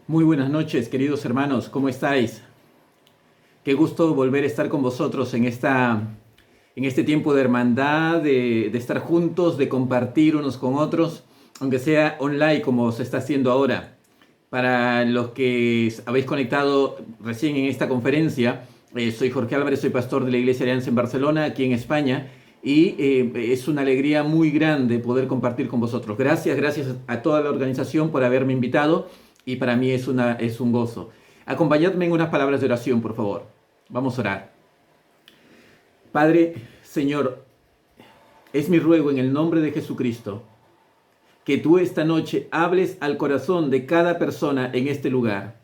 Muy buenas noches, queridos hermanos, ¿cómo estáis? Qué gusto volver a estar con vosotros en este tiempo de hermandad, de estar juntos, de compartir unos con otros, aunque sea online como se está haciendo ahora. Para los que habéis conectado recién en esta conferencia, soy Jorge Álvarez, soy pastor de la Iglesia Alianza en Barcelona, aquí en España, y es una alegría muy grande poder compartir con vosotros. Gracias a toda la organización por haberme invitado y para mí es un gozo. Acompañadme en unas palabras de oración, por favor. Vamos a orar. Padre, Señor, es mi ruego en el nombre de Jesucristo que tú esta noche hables al corazón de cada persona en este lugar.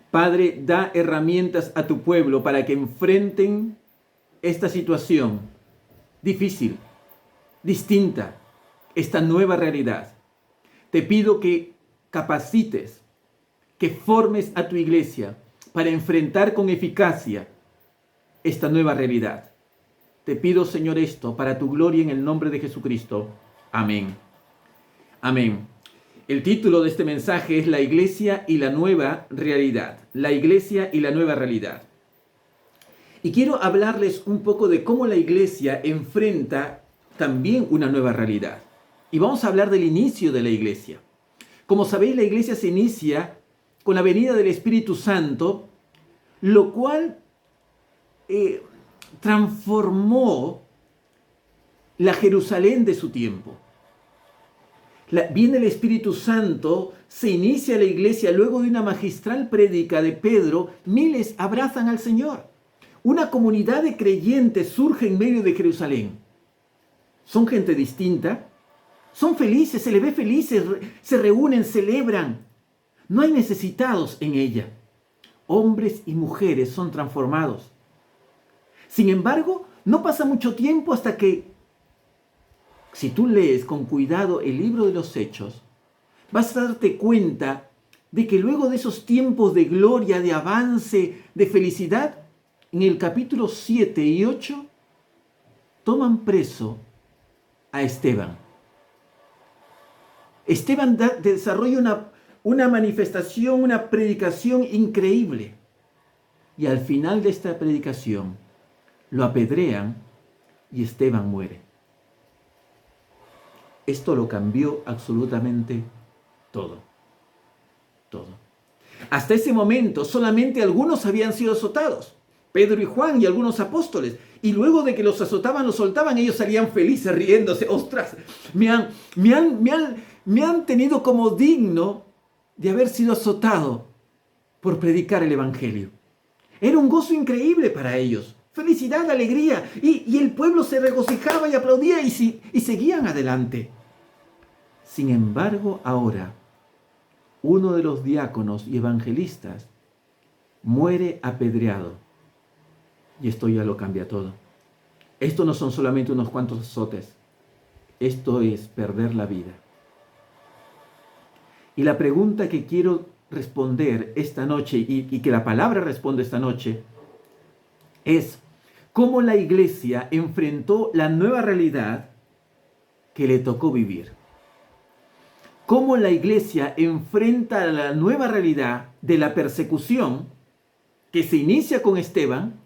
Padre, da herramientas a tu pueblo para que enfrenten esta situación difícil, distinta, esta nueva realidad. Te pido que capacites, que formes a tu iglesia para enfrentar con eficacia esta nueva realidad. Te pido, Señor, esto para tu gloria en el nombre de Jesucristo. Amén. Amén. El título de este mensaje es La Iglesia y la Nueva Realidad. La Iglesia y la Nueva Realidad. Y quiero hablarles un poco de cómo la Iglesia enfrenta también una nueva realidad. Y vamos a hablar del inicio de la Iglesia. Como sabéis, la Iglesia se inicia con la venida del Espíritu Santo, lo cual transformó la Jerusalén de su tiempo. Viene el Espíritu Santo, se inicia la iglesia, luego de una magistral prédica de Pedro, miles abrazan al Señor. Una comunidad de creyentes surge en medio de Jerusalén. Son gente distinta, son felices, se les ve felices, se reúnen, celebran. No hay necesitados en ella. Hombres y mujeres son transformados. Sin embargo, no pasa mucho tiempo hasta que, si tú lees con cuidado el libro de los Hechos, vas a darte cuenta de que luego de esos tiempos de gloria, de avance, de felicidad, en el capítulo 7 y 8, toman preso a Esteban. Esteban desarrolla una manifestación, una predicación increíble. Y al final de esta predicación, lo apedrean y Esteban muere. Esto lo cambió absolutamente todo. Todo. Hasta ese momento solamente algunos habían sido azotados. Pedro y Juan y algunos apóstoles. Y luego de que los azotaban, los soltaban, ellos salían felices, riéndose. ¡Ostras! Me han tenido como digno de haber sido azotado por predicar el Evangelio. Era un gozo increíble para ellos. Felicidad, alegría. Y el pueblo se regocijaba y aplaudía y seguían adelante. Sin embargo, ahora, uno de los diáconos y evangelistas muere apedreado. Y esto ya lo cambia todo. Esto no son solamente unos cuantos azotes. Esto es perder la vida. Y la pregunta que quiero responder esta noche y que la palabra responde esta noche es: ¿cómo la iglesia enfrentó la nueva realidad que le tocó vivir? ¿Cómo la iglesia enfrenta la nueva realidad de la persecución que se inicia con Esteban?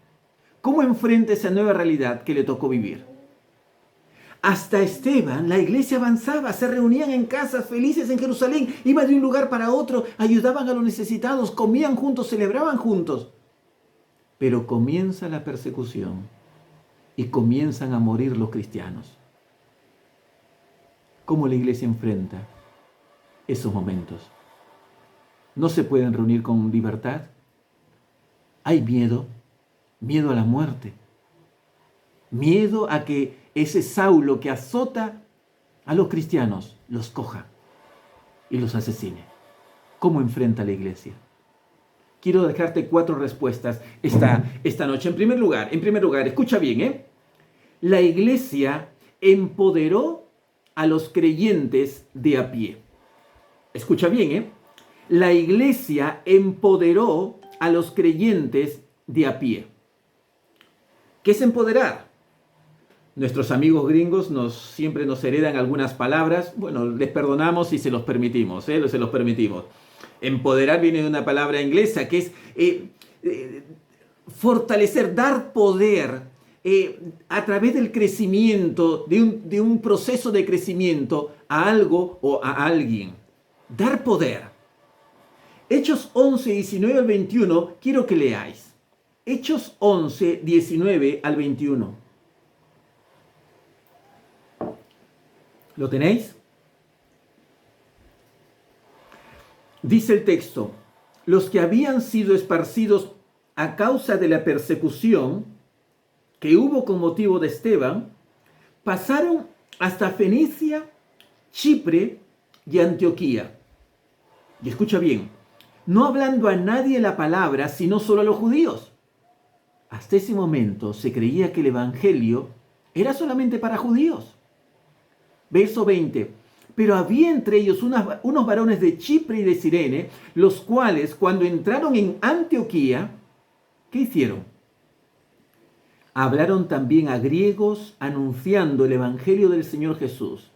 ¿Cómo enfrenta esa nueva realidad que le tocó vivir? Hasta Esteban, la iglesia avanzaba, se reunían en casas felices en Jerusalén, iban de un lugar para otro, ayudaban a los necesitados, comían juntos, celebraban juntos. Pero comienza la persecución y comienzan a morir los cristianos. ¿Cómo la iglesia enfrenta esos momentos? ¿No se pueden reunir con libertad? Hay miedo a la muerte, miedo a que ese Saulo que azota a los cristianos los coja y los asesine. ¿Cómo enfrenta la iglesia? Quiero dejarte 4 respuestas esta noche. En primer lugar, escucha bien, la iglesia empoderó a los creyentes de a pie. Escucha bien, la iglesia empoderó a los creyentes de a pie. ¿Qué es empoderar? Nuestros amigos gringos siempre nos heredan algunas palabras. Bueno, les perdonamos y se los permitimos, se los permitimos. Empoderar viene de una palabra inglesa que es fortalecer, dar poder a través del crecimiento, de un proceso de crecimiento a algo o a alguien. Dar poder. Hechos 11, 19 al 21, quiero que leáis. Hechos 11, 19 al 21. ¿Lo tenéis? Dice el texto: los que habían sido esparcidos a causa de la persecución que hubo con motivo de Esteban, pasaron hasta Fenicia, Chipre y Antioquía. Y escucha bien, no hablando a nadie la palabra, sino solo a los judíos. Hasta ese momento se creía que el evangelio era solamente para judíos. Verso 20. Pero había entre ellos unos varones de Chipre y de Cirene, los cuales, cuando entraron en Antioquía, ¿qué hicieron? Hablaron también a griegos, anunciando el evangelio del Señor Jesús.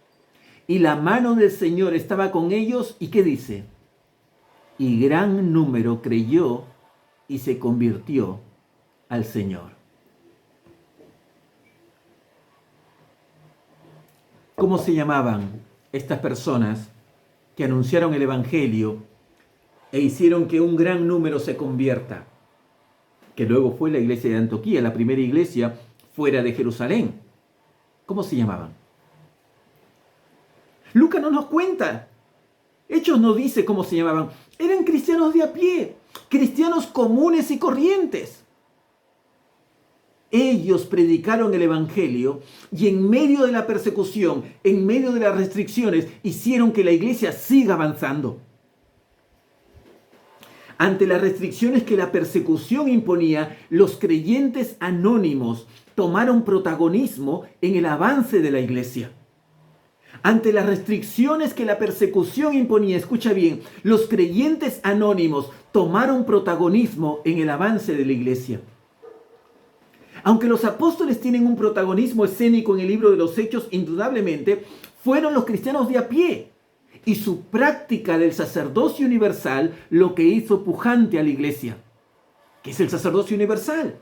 Y la mano del Señor estaba con ellos, ¿y qué dice? Y gran número creyó y se convirtió al Señor. ¿Cómo se llamaban estas personas que anunciaron el evangelio e hicieron que un gran número se convierta? Que luego fue la iglesia de Antioquía, la primera iglesia fuera de Jerusalén. ¿Cómo se llamaban? Lucas no nos cuenta. Hechos no dice cómo se llamaban. Eran cristianos de a pie, cristianos comunes y corrientes. Ellos predicaron el evangelio y en medio de la persecución, en medio de las restricciones, hicieron que la iglesia siga avanzando. Ante las restricciones que la persecución imponía, los creyentes anónimos tomaron protagonismo en el avance de la iglesia. Ante las restricciones que la persecución imponía, escucha bien, los creyentes anónimos tomaron protagonismo en el avance de la iglesia. Aunque los apóstoles tienen un protagonismo escénico en el libro de los Hechos, indudablemente fueron los cristianos de a pie y su práctica del sacerdocio universal lo que hizo pujante a la iglesia. ¿Qué es el sacerdocio universal?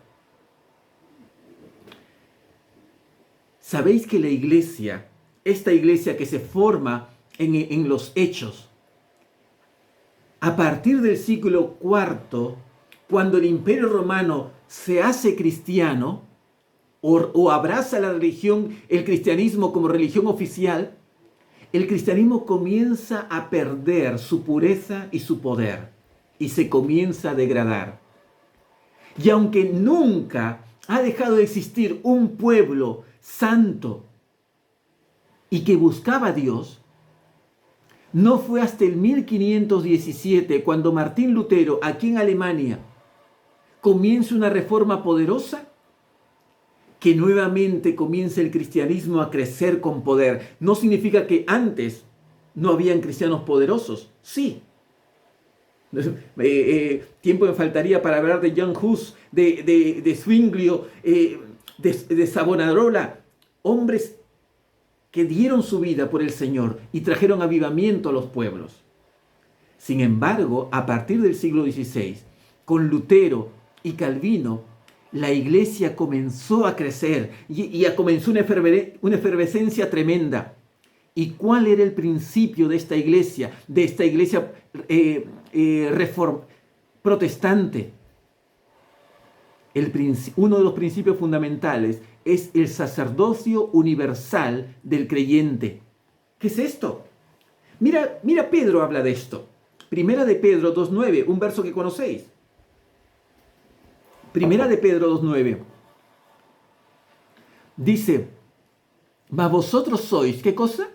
¿Sabéis que la iglesia, esta iglesia que se forma en los Hechos, a partir del siglo IV, cuando el Imperio Romano se hace cristiano o abraza la religión, el cristianismo como religión oficial, el cristianismo comienza a perder su pureza y su poder y se comienza a degradar. Y aunque nunca ha dejado de existir un pueblo santo y que buscaba a Dios, no fue hasta el 1517 cuando Martín Lutero, aquí en Alemania, comienza una reforma poderosa, que nuevamente comienza el cristianismo a crecer con poder. No significa que antes no habían cristianos poderosos. Sí. Tiempo me faltaría para hablar de Jan Hus, de Zwinglio, de Savonarola. Hombres que dieron su vida por el Señor y trajeron avivamiento a los pueblos. Sin embargo, a partir del siglo XVI, con Lutero y Calvino, la iglesia comenzó a crecer y comenzó una efervescencia tremenda. ¿Y cuál era el principio de esta iglesia? De esta iglesia protestante. Uno de los principios fundamentales es el sacerdocio universal del creyente. ¿Qué es esto? Mira, Pedro habla de esto. Primera de Pedro 2.9, un verso que conocéis. Primera de Pedro 2.9. Dice, mas vosotros sois, ¿qué cosa?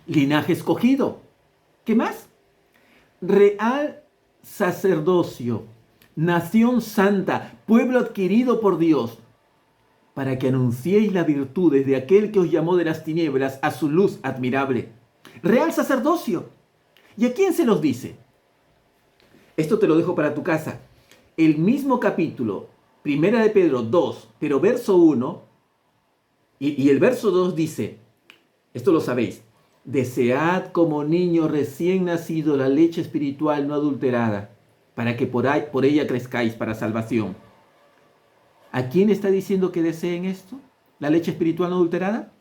Linaje escogido. ¿Qué más? Real sacerdocio, nación santa, pueblo adquirido por Dios, para que anunciéis las virtudes de aquel que os llamó de las tinieblas a su luz admirable. Real sacerdocio. ¿Y a quién se los dice? Esto te lo dejo para tu casa. El mismo capítulo, Primera de Pedro 2, pero verso 1, y el verso 2 dice, esto lo sabéis, Desead como niño recién nacido la leche espiritual no adulterada, para que por ella crezcáis para salvación. ¿A quién está diciendo que deseen esto? ¿La leche espiritual no adulterada?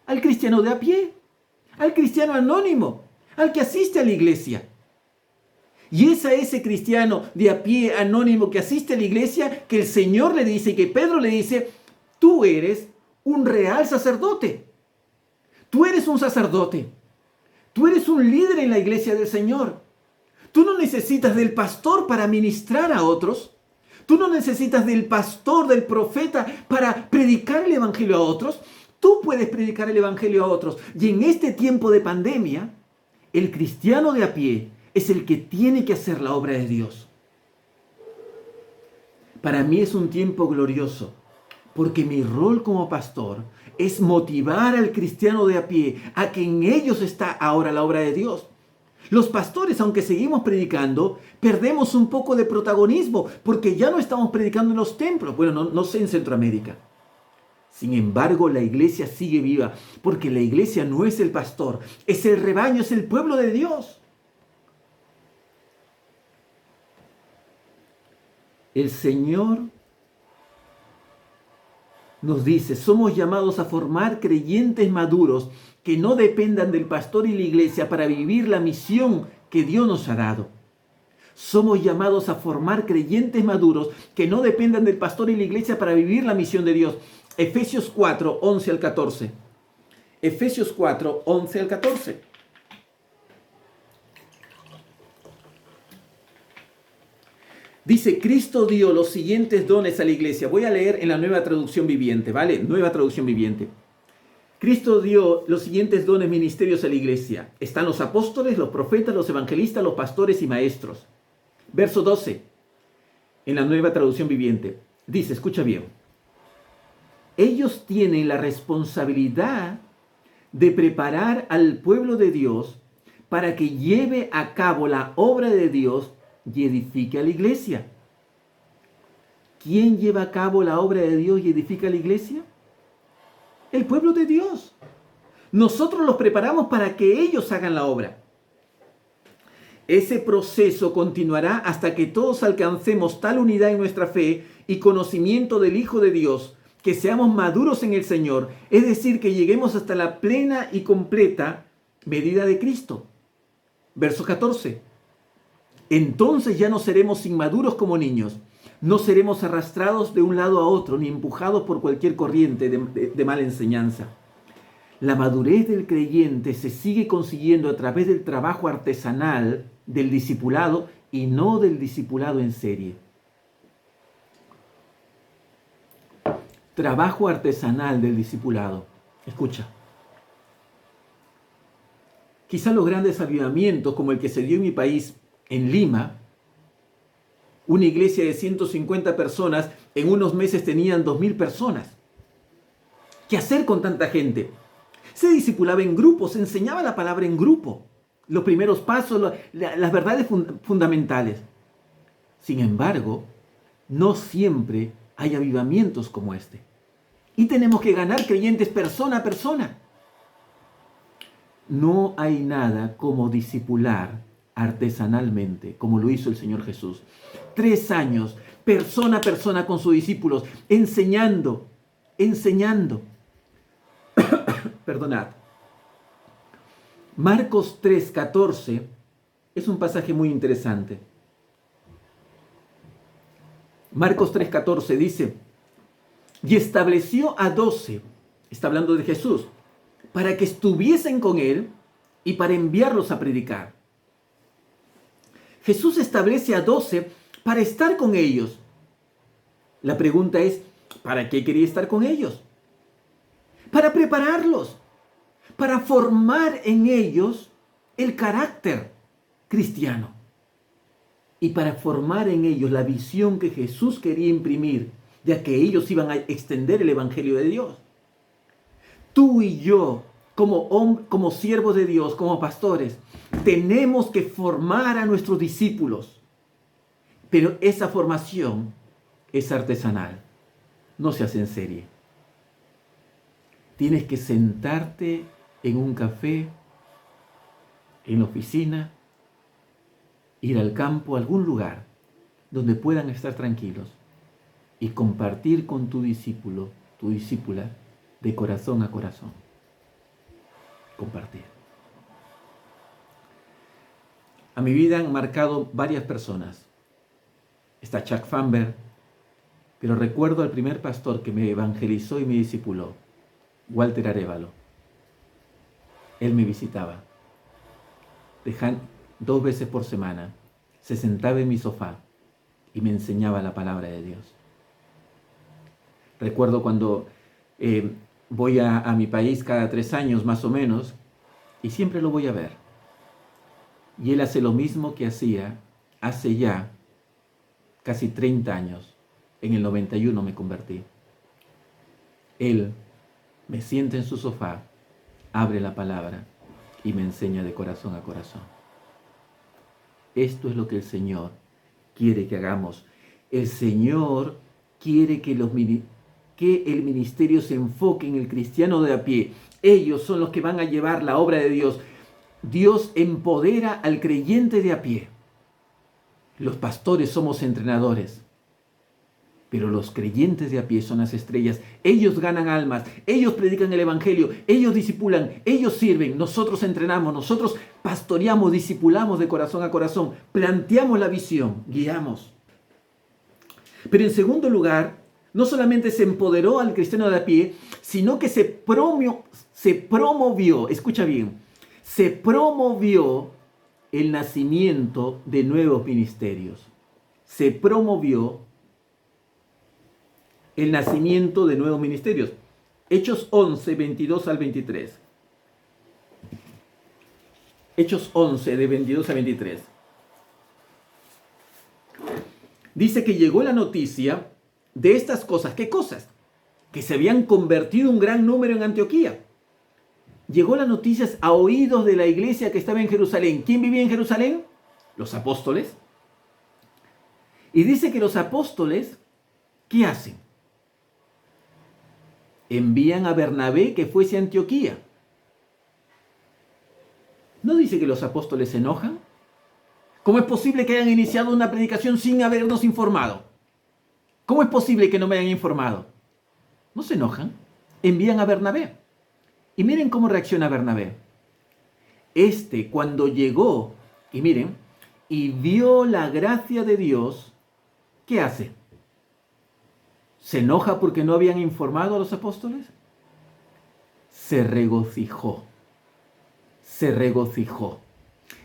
Al cristiano de a pie, al cristiano anónimo, al que asiste a la iglesia. Y es a ese cristiano de a pie anónimo que asiste a la iglesia que el Señor le dice, que Pedro le dice, tú eres un real sacerdote. Tú eres un sacerdote. Tú eres un líder en la iglesia del Señor. Tú no necesitas del pastor para ministrar a otros. Tú no necesitas del pastor, del profeta para predicar el evangelio a otros. Tú puedes predicar el evangelio a otros. Y en este tiempo de pandemia, el cristiano de a pie es el que tiene que hacer la obra de Dios. Para mí es un tiempo glorioso, porque mi rol como pastor es motivar al cristiano de a pie a que en ellos está ahora la obra de Dios. Los pastores, aunque seguimos predicando, perdemos un poco de protagonismo, porque ya no estamos predicando en los templos. Bueno, no sé en Centroamérica. Sin embargo, la iglesia sigue viva, porque la iglesia no es el pastor, es el rebaño, es el pueblo de Dios. El Señor nos dice, somos llamados a formar creyentes maduros que no dependan del pastor y la iglesia para vivir la misión que Dios nos ha dado. Somos llamados a formar creyentes maduros que no dependan del pastor y la iglesia para vivir la misión de Dios. Efesios 4, 11 al 14. Efesios 4, 11 al 14. Dice, Cristo dio los siguientes dones a la iglesia. Voy a leer en la Nueva Traducción Viviente, ¿vale? Nueva Traducción Viviente. Cristo dio los siguientes dones ministerios a la iglesia. Están los apóstoles, los profetas, los evangelistas, los pastores y maestros. Verso 12, en la Nueva Traducción Viviente. Dice, escucha bien. Ellos tienen la responsabilidad de preparar al pueblo de Dios para que lleve a cabo la obra de Dios y edifique a la iglesia. ¿Quién lleva a cabo la obra de Dios y edifica a la iglesia? El pueblo de Dios. Nosotros los preparamos para que ellos hagan la obra. Ese proceso continuará hasta que todos alcancemos tal unidad en nuestra fe y conocimiento del Hijo de Dios, que seamos maduros en el Señor, es decir, que lleguemos hasta la plena y completa medida de Cristo. Verso 14. Entonces ya no seremos inmaduros como niños, no seremos arrastrados de un lado a otro, ni empujados por cualquier corriente de mala enseñanza. La madurez del creyente se sigue consiguiendo a través del trabajo artesanal del discipulado y no del discipulado en serie. Trabajo artesanal del discipulado. Escucha. Quizá los grandes avivamientos como el que se dio en mi país, en Lima, una iglesia de 150 personas, en unos meses tenían 2.000 personas. ¿Qué hacer con tanta gente? Se discipulaba en grupo, se enseñaba la palabra en grupo, los primeros pasos, las verdades fundamentales. Sin embargo, no siempre hay avivamientos como este. Y tenemos que ganar creyentes persona a persona. No hay nada como discipular artesanalmente, como lo hizo el Señor Jesús. 3 años, persona a persona con sus discípulos, enseñando. Perdonad. Marcos 3:14 es un pasaje muy interesante. Marcos 3:14 dice, y estableció a 12, está hablando de Jesús, para que estuviesen con él y para enviarlos a predicar. Jesús establece a 12 para estar con ellos. La pregunta es, ¿para qué quería estar con ellos? Para prepararlos, para formar en ellos el carácter cristiano y para formar en ellos la visión que Jesús quería imprimir, ya que ellos iban a extender el Evangelio de Dios. Tú y yo, como siervos de Dios, como pastores, tenemos que formar a nuestros discípulos. Pero esa formación es artesanal, no se hace en serie. Tienes que sentarte en un café en la oficina, ir al campo, a algún lugar donde puedan estar tranquilos y compartir con tu discípulo, tu discípula, de corazón a corazón. Compartir. A mi vida han marcado varias personas. Está Chuck Famber, pero recuerdo al primer pastor que me evangelizó y me discipuló, Walter Arévalo. Él me visitaba. 2 veces por semana se sentaba en mi sofá y me enseñaba la palabra de Dios. Recuerdo cuando voy a mi país cada 3 años más o menos y siempre lo voy a ver. Y él hace lo mismo que hacía hace ya casi 30 años. En el 91 me convertí. Él me sienta en su sofá, abre la palabra y me enseña de corazón a corazón. Esto es lo que el Señor quiere que hagamos. El Señor quiere que el ministerio se enfoque en el cristiano de a pie. Ellos son los que van a llevar la obra de Dios. Dios empodera al creyente de a pie. Los pastores somos entrenadores, pero los creyentes de a pie son las estrellas. Ellos ganan almas, ellos predican el evangelio, ellos discipulan, ellos sirven. Nosotros entrenamos, nosotros pastoreamos, discipulamos de corazón a corazón, planteamos la visión, guiamos. Pero en segundo lugar, no solamente se empoderó al cristiano de a pie, sino que se promovió, escucha bien, se promovió el nacimiento de nuevos ministerios. Se promovió el nacimiento de nuevos ministerios. Hechos 11, 22 al 23. Hechos 11, de 22 a 23. Dice que llegó la noticia de estas cosas. ¿Qué cosas? Que se habían convertido un gran número en Antioquía. Llegó las noticias a oídos de la iglesia que estaba en Jerusalén. ¿Quién vivía en Jerusalén? Los apóstoles. Y dice que los apóstoles, ¿qué hacen? Envían a Bernabé que fuese a Antioquía. ¿No dice que los apóstoles se enojan? ¿Cómo es posible que hayan iniciado una predicación sin habernos informado? ¿Cómo es posible que no me hayan informado? No se enojan. Envían a Bernabé. Y miren cómo reacciona Bernabé. Cuando llegó, y miren, y vio la gracia de Dios, ¿qué hace? ¿Se enoja porque no habían informado a los apóstoles? Se regocijó. Se regocijó.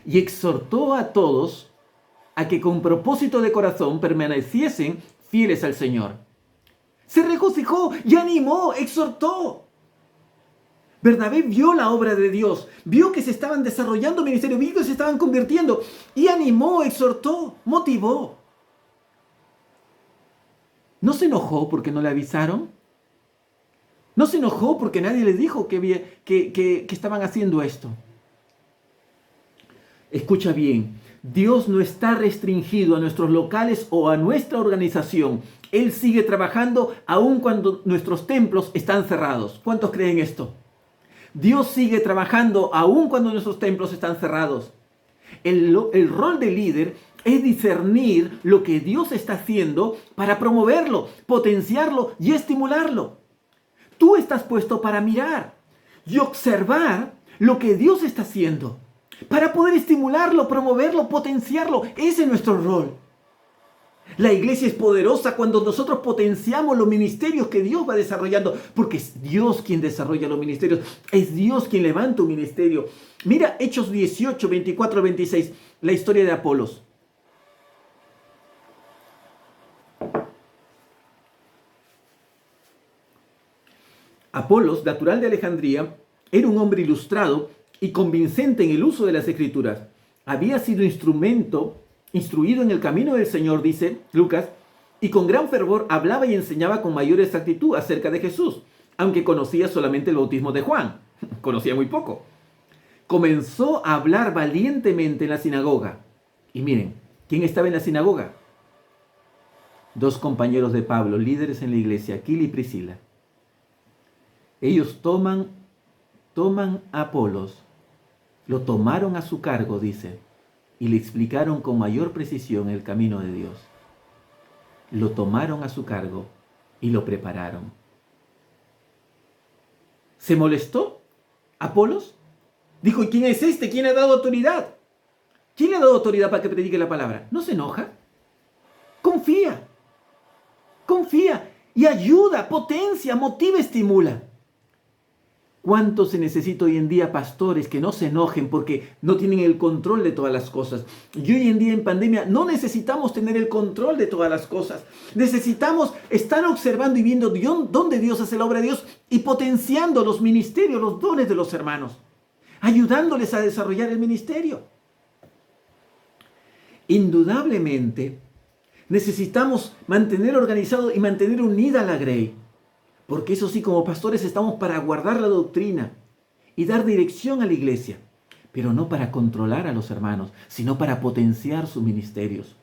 Y exhortó a todos a que con propósito de corazón permaneciesen fieles al Señor. Se regocijó y animó, exhortó. Bernabé vio la obra de Dios, vio que se estaban desarrollando ministerios, vio que se estaban convirtiendo y animó, exhortó, motivó. ¿No se enojó porque no le avisaron? ¿No se enojó porque nadie le dijo que estaban haciendo esto? Escucha bien, Dios no está restringido a nuestros locales o a nuestra organización. Él sigue trabajando aun cuando nuestros templos están cerrados. ¿Cuántos creen esto? Dios sigue trabajando aun cuando nuestros templos están cerrados. El rol de líder es discernir lo que Dios está haciendo para promoverlo, potenciarlo y estimularlo. Tú estás puesto para mirar y observar lo que Dios está haciendo, para poder estimularlo, promoverlo, potenciarlo. Ese es nuestro rol. La iglesia es poderosa cuando nosotros potenciamos los ministerios que Dios va desarrollando, porque es Dios quien desarrolla los ministerios, es Dios quien levanta un ministerio. Mira Hechos 18, 24, 26, la historia de Apolos. Apolos, natural de Alejandría, era un hombre ilustrado y convincente en el uso de las escrituras. Había sido instruido en el camino del Señor, dice Lucas, y con gran fervor hablaba y enseñaba con mayor exactitud acerca de Jesús, aunque conocía solamente el bautismo de Juan. Conocía muy poco. Comenzó a hablar valientemente en la sinagoga. Y miren, ¿quién estaba en la sinagoga? 2 compañeros de Pablo, líderes en la iglesia, Aquila y Priscila. Ellos toman a Apolos Lo tomaron a su cargo, dice, y le explicaron con mayor precisión el camino de Dios. Lo tomaron a su cargo y lo prepararon. ¿Se molestó Apolos? Dijo, ¿y quién es este? ¿Quién le ha dado autoridad? ¿Quién le ha dado autoridad para que predique la palabra? ¿No se enoja? Confía. Confía y ayuda, potencia, motiva, estimula. ¿Cuánto se necesita hoy en día pastores que no se enojen porque no tienen el control de todas las cosas? Y hoy en día en pandemia no necesitamos tener el control de todas las cosas. Necesitamos estar observando y viendo dónde Dios hace la obra de Dios y potenciando los ministerios, los dones de los hermanos, ayudándoles a desarrollar el ministerio. Indudablemente, necesitamos mantener organizado y mantener unida la grey. Porque eso sí, como pastores estamos para guardar la doctrina y dar dirección a la iglesia, pero no para controlar a los hermanos, sino para potenciar sus ministerios.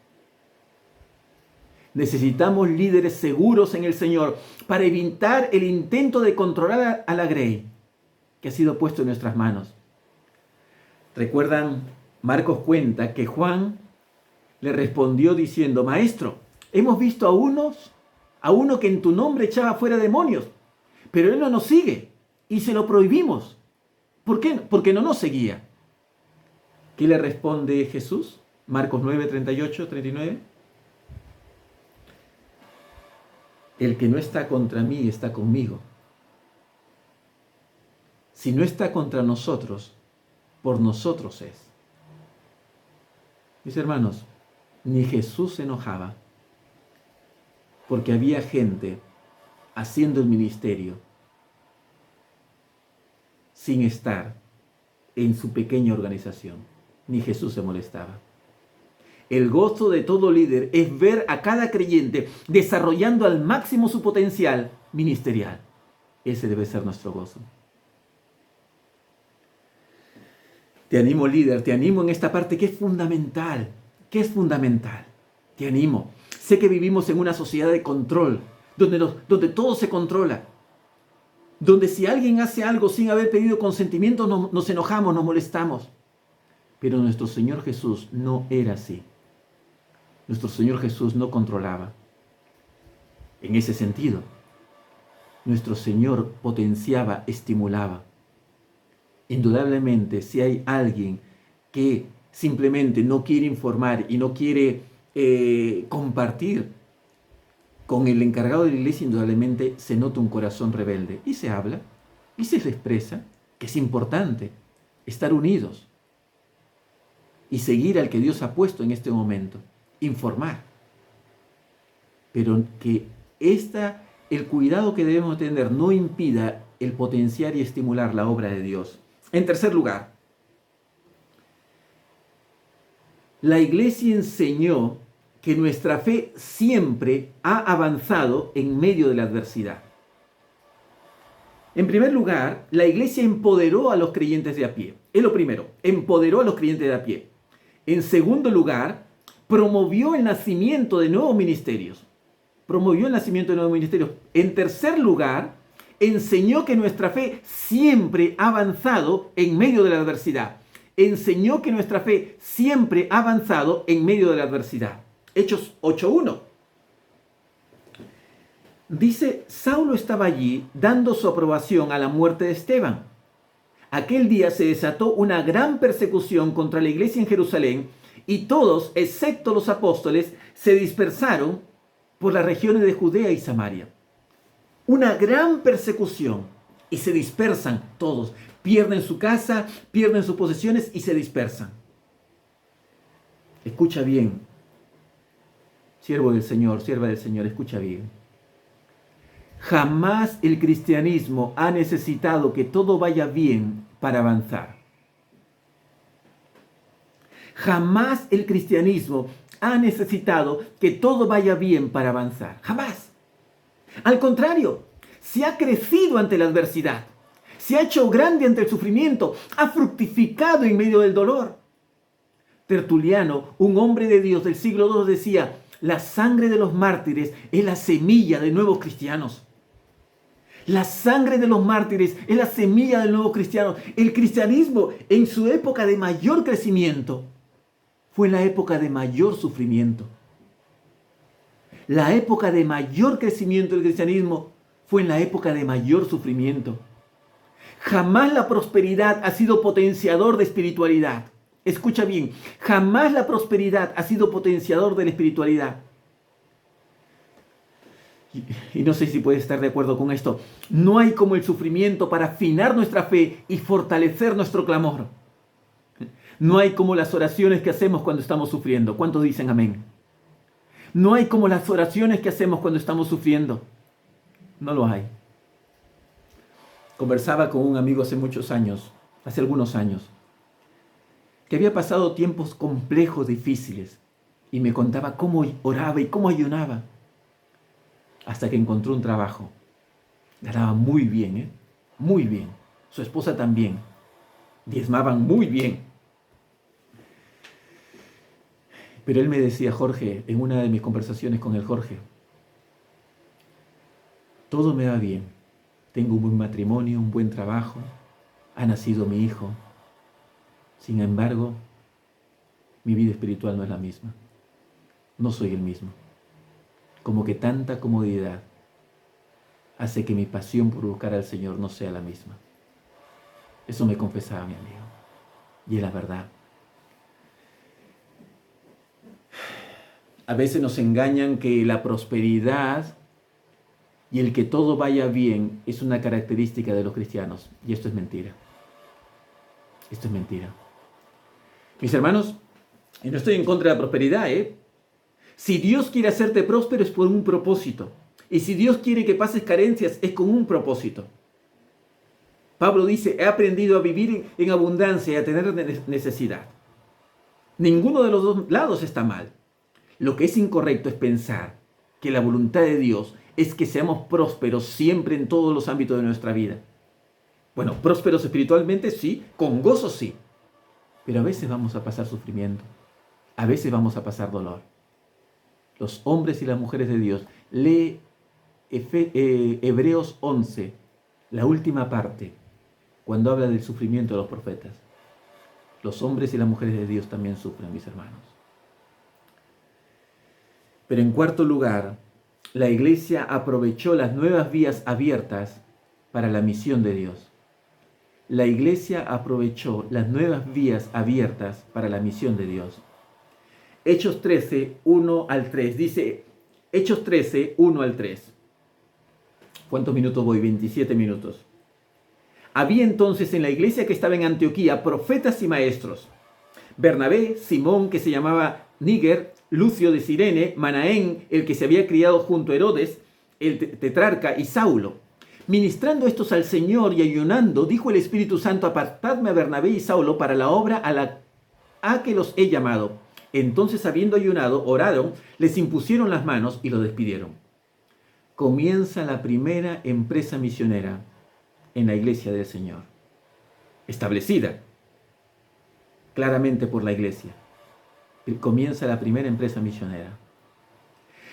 Necesitamos líderes seguros en el Señor para evitar el intento de controlar a la grey que ha sido puesto en nuestras manos. ¿Recuerdan? Marcos cuenta que Juan le respondió diciendo, Maestro, hemos visto a uno que en tu nombre echaba fuera demonios, pero él no nos sigue y se lo prohibimos. ¿Por qué? Porque no nos seguía. ¿Qué le responde Jesús? Marcos 9, 38, 39. El que no está contra mí está conmigo. Si no está contra nosotros, por nosotros es. Mis hermanos, ni Jesús se enojaba porque había gente haciendo el ministerio sin estar en su pequeña organización. Ni Jesús se molestaba. El gozo de todo líder es ver a cada creyente desarrollando al máximo su potencial ministerial. Ese debe ser nuestro gozo. Te animo, líder, te animo en esta parte que es fundamental. ¿Qué es fundamental? Te animo. Sé que vivimos en una sociedad de control, donde todo se controla. Donde si alguien hace algo sin haber pedido consentimiento, nos enojamos, nos molestamos. Pero nuestro Señor Jesús no era así. Nuestro Señor Jesús no controlaba. En ese sentido, nuestro Señor potenciaba, estimulaba. Indudablemente, si hay alguien que simplemente no quiere informar y no quiere compartir con el encargado de la iglesia, indudablemente se nota un corazón rebelde. Y se habla, y se expresa, que es importante estar unidos y seguir al que Dios ha puesto en este momento, informar. Pero que el cuidado que debemos tener no impida el potenciar y estimular la obra de Dios. En tercer lugar, la iglesia enseñó que nuestra fe siempre ha avanzado en medio de la adversidad. En primer lugar, la iglesia empoderó a los creyentes de a pie. Es lo primero, empoderó a los creyentes de a pie. En segundo lugar, promovió el nacimiento de nuevos ministerios. En tercer lugar, enseñó que nuestra fe siempre ha avanzado en medio de la adversidad. Hechos 8:1. Dice, Saulo estaba allí dando su aprobación a la muerte de Esteban. Aquel día se desató una gran persecución contra la iglesia en Jerusalén y todos, excepto los apóstoles, se dispersaron por las regiones de Judea y Samaria. Una gran persecución y se dispersan todos. Pierden su casa, pierden sus posesiones y se dispersan. Escucha bien. Siervo del Señor, sierva del Señor, escucha bien. Jamás el cristianismo ha necesitado que todo vaya bien para avanzar. Jamás el cristianismo ha necesitado que todo vaya bien para avanzar. Jamás. Al contrario, se ha crecido ante la adversidad. Se ha hecho grande ante el sufrimiento. Ha fructificado en medio del dolor. Tertuliano, un hombre de Dios del siglo II, decía, la sangre de los mártires es la semilla de nuevos cristianos. La sangre de los mártires es la semilla del nuevo cristiano. El cristianismo en su época de mayor crecimiento fue la época de mayor sufrimiento. La época de mayor crecimiento del cristianismo fue en la época de mayor sufrimiento. Jamás la prosperidad ha sido potenciador de espiritualidad. Escucha bien, jamás la prosperidad ha sido potenciador de la espiritualidad. Y no sé si puedes estar de acuerdo con esto. No hay como el sufrimiento para afinar nuestra fe y fortalecer nuestro clamor. No hay como las oraciones que hacemos cuando estamos sufriendo. ¿Cuántos dicen amén? No hay como las oraciones que hacemos cuando estamos sufriendo. No lo hay. Conversaba con un amigo hace algunos años, que había pasado tiempos complejos, difíciles, y me contaba cómo oraba y cómo ayunaba, hasta que encontró un trabajo. Ganaba muy bien, muy bien. Su esposa también. Diezmaban muy bien. Pero él me decía, Jorge, en una de mis conversaciones con el Jorge, todo me va bien. Tengo un buen matrimonio, un buen trabajo, ha nacido mi hijo. Sin embargo, mi vida espiritual no es la misma. No soy el mismo. Como que tanta comodidad hace que mi pasión por buscar al Señor no sea la misma. Eso me confesaba mi amigo. Y es la verdad. A veces nos engañan que la prosperidad y el que todo vaya bien es una característica de los cristianos. Y esto es mentira. Esto es mentira. Mis hermanos, y no estoy en contra de la prosperidad, Si Dios quiere hacerte próspero es por un propósito. Y si Dios quiere que pases carencias es con un propósito. Pablo dice, he aprendido a vivir en abundancia y a tener necesidad. Ninguno de los dos lados está mal. Lo que es incorrecto es pensar que la voluntad de Dios es que seamos prósperos siempre en todos los ámbitos de nuestra vida. Bueno, prósperos espiritualmente sí, con gozo sí. Pero a veces vamos a pasar sufrimiento. A veces vamos a pasar dolor. Los hombres y las mujeres de Dios, lee Hebreos 11, la última parte, cuando habla del sufrimiento de los profetas. Los hombres y las mujeres de Dios también sufren, mis hermanos. Pero en cuarto lugar, la iglesia aprovechó las nuevas vías abiertas para la misión de Dios. La iglesia aprovechó las nuevas vías abiertas para la misión de Dios. Hechos 13, 1 al 3. Dice, Hechos 13, 1 al 3. ¿Cuántos minutos voy? 27 minutos. Había entonces en la iglesia que estaba en Antioquía profetas y maestros. Bernabé, Simón, que se llamaba Níger, Lucio de Cirene, Manaén, el que se había criado junto a Herodes, el tetrarca, y Saulo. Ministrando estos al Señor y ayunando, dijo el Espíritu Santo, apartadme a Bernabé y Saulo para la obra a que los he llamado. Entonces, habiendo ayunado, oraron, les impusieron las manos y los despidieron. Comienza la primera empresa misionera en la iglesia del Señor, establecida claramente por la iglesia. Comienza la primera empresa misionera.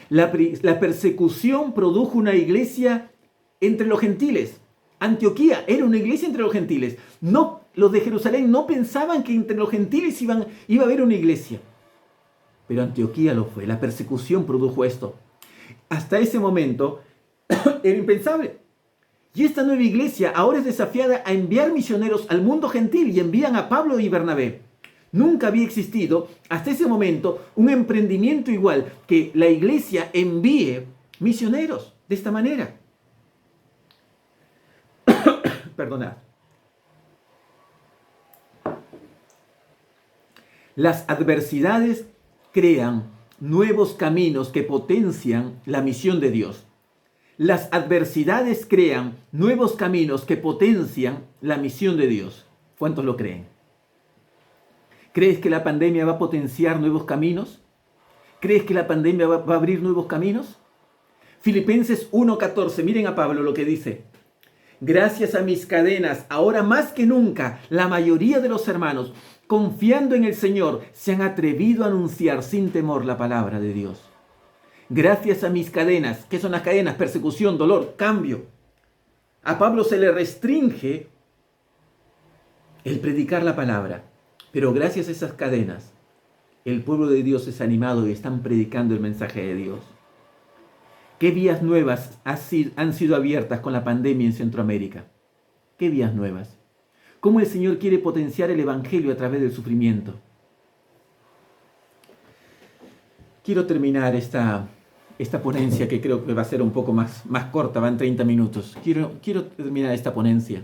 La persecución produjo una iglesia entre los gentiles. Antioquía era una iglesia entre los gentiles. No, los de Jerusalén no pensaban que entre los gentiles iba a haber una iglesia. Pero Antioquía lo fue. La persecución produjo esto. Hasta ese momento era impensable. Y esta nueva iglesia ahora es desafiada a enviar misioneros al mundo gentil y envían a Pablo y Bernabé. Nunca había existido hasta ese momento un emprendimiento igual que la iglesia envíe misioneros de esta manera. Perdonad. Las adversidades crean nuevos caminos que potencian la misión de Dios. Las adversidades crean nuevos caminos que potencian la misión de Dios. ¿Cuántos lo creen? ¿Crees que la pandemia va a potenciar nuevos caminos? ¿Crees que la pandemia va a abrir nuevos caminos? Filipenses 1:14, miren a Pablo lo que dice. Gracias a mis cadenas, ahora más que nunca, la mayoría de los hermanos, confiando en el Señor, se han atrevido a anunciar sin temor la palabra de Dios. Gracias a mis cadenas. ¿Qué son las cadenas? Persecución, dolor, cambio. A Pablo se le restringe el predicar la palabra, pero gracias a esas cadenas, el pueblo de Dios es animado y están predicando el mensaje de Dios. ¿Qué vías nuevas han sido abiertas con la pandemia en Centroamérica? ¿Qué vías nuevas? ¿Cómo el Señor quiere potenciar el Evangelio a través del sufrimiento? Quiero terminar esta ponencia, que creo que va a ser un poco más corta, van 30 minutos. Quiero terminar esta ponencia.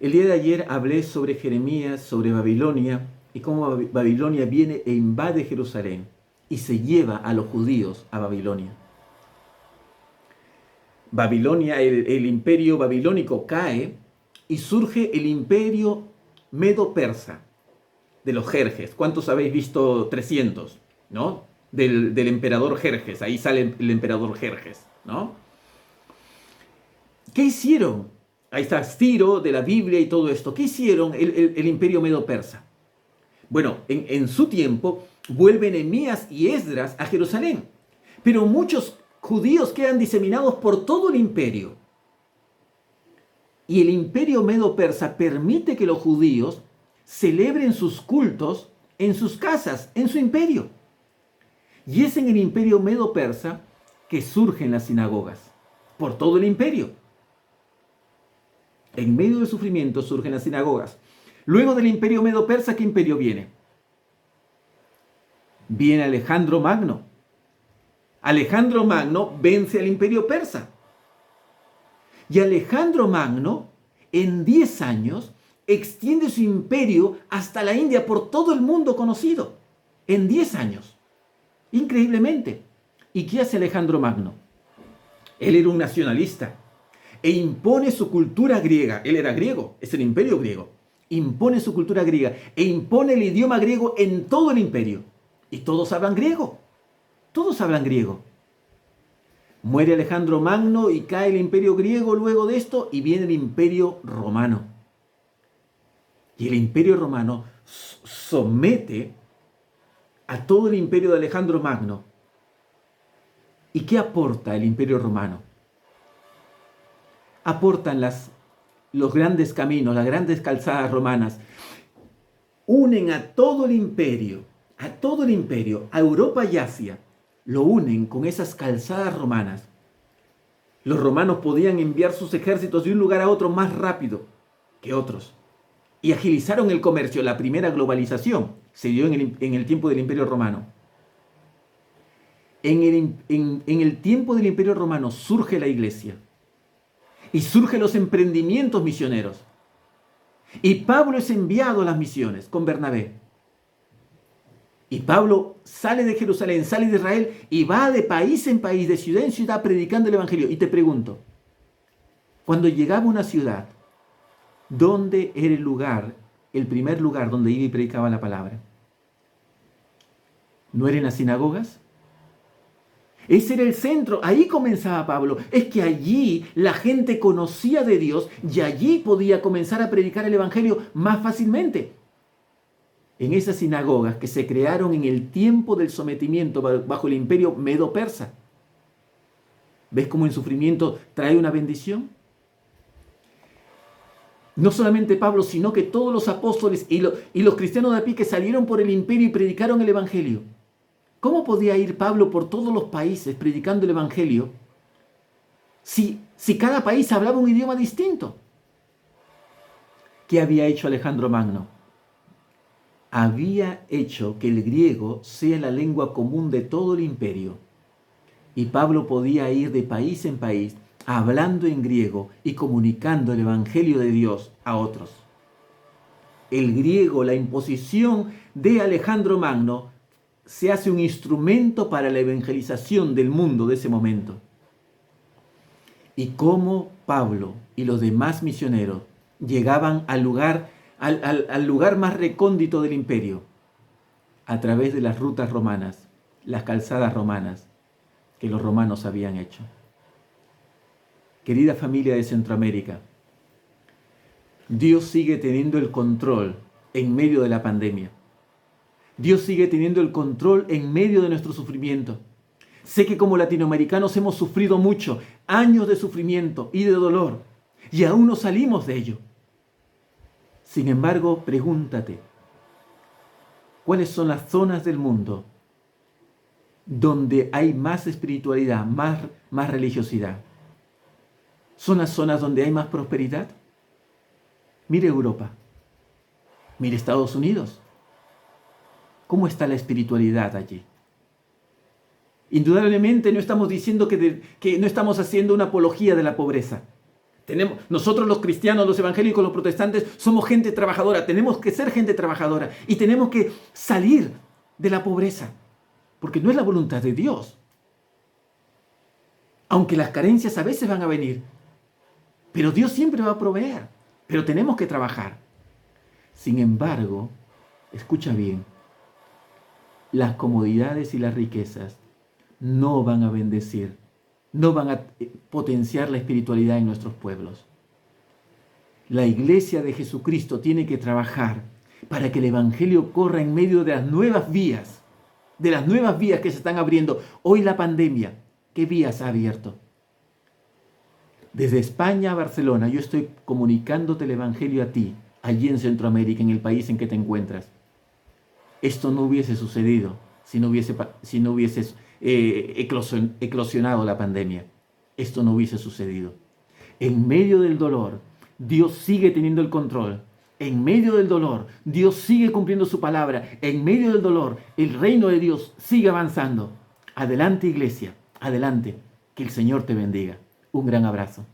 El día de ayer hablé sobre Jeremías, sobre Babilonia, y cómo Babilonia viene e invade Jerusalén y se lleva a los judíos a Babilonia. Babilonia, el imperio babilónico cae y surge el imperio medo-persa de los Jerjes. ¿Cuántos habéis visto 300? ¿No? Del emperador Jerjes, ahí sale el emperador Jerjes, ¿no? ¿Qué hicieron? Ahí está Ciro de la Biblia y todo esto. ¿Qué hicieron el imperio medo-persa? Bueno, en su tiempo vuelven Nehemías y Esdras a Jerusalén, pero muchos judíos quedan diseminados por todo el imperio. Y el imperio medo-persa permite que los judíos celebren sus cultos en sus casas, en su imperio. Y es en el imperio medo-persa que surgen las sinagogas, por todo el imperio. En medio del sufrimiento surgen las sinagogas. Luego del imperio medo-persa, ¿qué imperio viene? Viene Alejandro Magno. Alejandro Magno vence al imperio persa. Y Alejandro Magno, en 10 años, extiende su imperio hasta la India, por todo el mundo conocido. En 10 años. Increíblemente. ¿Y qué hace Alejandro Magno? Él era un nacionalista e impone su cultura griega. Él era griego, es el imperio griego. Impone su cultura griega e impone el idioma griego en todo el imperio. Y todos hablan griego. Todos hablan griego. Muere Alejandro Magno y cae el imperio griego luego de esto y viene el imperio romano. Y el imperio romano somete a todo el imperio de Alejandro Magno. ¿Y qué aporta el imperio romano? Aportan los grandes caminos, las grandes calzadas romanas. Unen a todo el imperio, a Europa y Asia. Lo unen con esas calzadas romanas. Los romanos podían enviar sus ejércitos de un lugar a otro más rápido que otros. Y agilizaron el comercio. La primera globalización se dio en el tiempo del Imperio Romano. En el tiempo del Imperio Romano surge la iglesia. Y surgen los emprendimientos misioneros. Y Pablo es enviado a las misiones con Bernabé. Y Pablo sale de Jerusalén, sale de Israel y va de país en país, de ciudad en ciudad, predicando el Evangelio. Y te pregunto, cuando llegaba a una ciudad, ¿dónde era el primer lugar donde iba y predicaba la palabra? ¿No era en las sinagogas? Ese era el centro, ahí comenzaba Pablo. Es que allí la gente conocía de Dios y allí podía comenzar a predicar el Evangelio más fácilmente. En esas sinagogas que se crearon en el tiempo del sometimiento bajo el imperio medo-persa. ¿Ves cómo el sufrimiento trae una bendición? No solamente Pablo, sino que todos los apóstoles y los cristianos de a pie que salieron por el imperio y predicaron el Evangelio. ¿Cómo podía ir Pablo por todos los países predicando el Evangelio si cada país hablaba un idioma distinto? ¿Qué había hecho Alejandro Magno? Había hecho que el griego sea la lengua común de todo el imperio. Y Pablo podía ir de país en país hablando en griego y comunicando el Evangelio de Dios a otros. El griego, la imposición de Alejandro Magno, se hace un instrumento para la evangelización del mundo de ese momento. Y cómo Pablo y los demás misioneros llegaban al lugar más recóndito del imperio a través de las rutas romanas, las calzadas romanas que los romanos habían hecho. Querida familia de Centroamérica, Dios sigue teniendo el control en medio de la pandemia. Dios sigue teniendo el control en medio de nuestro sufrimiento. Sé que como latinoamericanos hemos sufrido mucho, años de sufrimiento y de dolor, y aún no salimos de ello. Sin embargo, pregúntate, ¿cuáles son las zonas del mundo donde hay más espiritualidad, más religiosidad? ¿Son las zonas donde hay más prosperidad? Mire Europa, mire Estados Unidos. ¿Cómo está la espiritualidad allí? Indudablemente no estamos diciendo que no estamos haciendo una apología de la pobreza. Nosotros los cristianos, los evangélicos, los protestantes, somos gente trabajadora. Tenemos que ser gente trabajadora y tenemos que salir de la pobreza, porque no es la voluntad de Dios. Aunque las carencias a veces van a venir, pero Dios siempre va a proveer, pero tenemos que trabajar. Sin embargo, escucha bien, las comodidades y las riquezas no van a bendecir, no van a potenciar la espiritualidad en nuestros pueblos. La iglesia de Jesucristo tiene que trabajar para que el evangelio corra en medio de las nuevas vías que se están abriendo. Hoy la pandemia, ¿qué vías ha abierto? Desde España a Barcelona, yo estoy comunicándote el evangelio a ti, allí en Centroamérica, en el país en que te encuentras. Esto no hubiese sucedido si no hubiese eclosionado la pandemia. Esto no hubiese sucedido. En medio del dolor, Dios sigue teniendo el control. En medio del dolor, Dios sigue cumpliendo su palabra. En medio del dolor, el reino de Dios sigue avanzando. Adelante, iglesia, adelante. Que el Señor te bendiga. Un gran abrazo.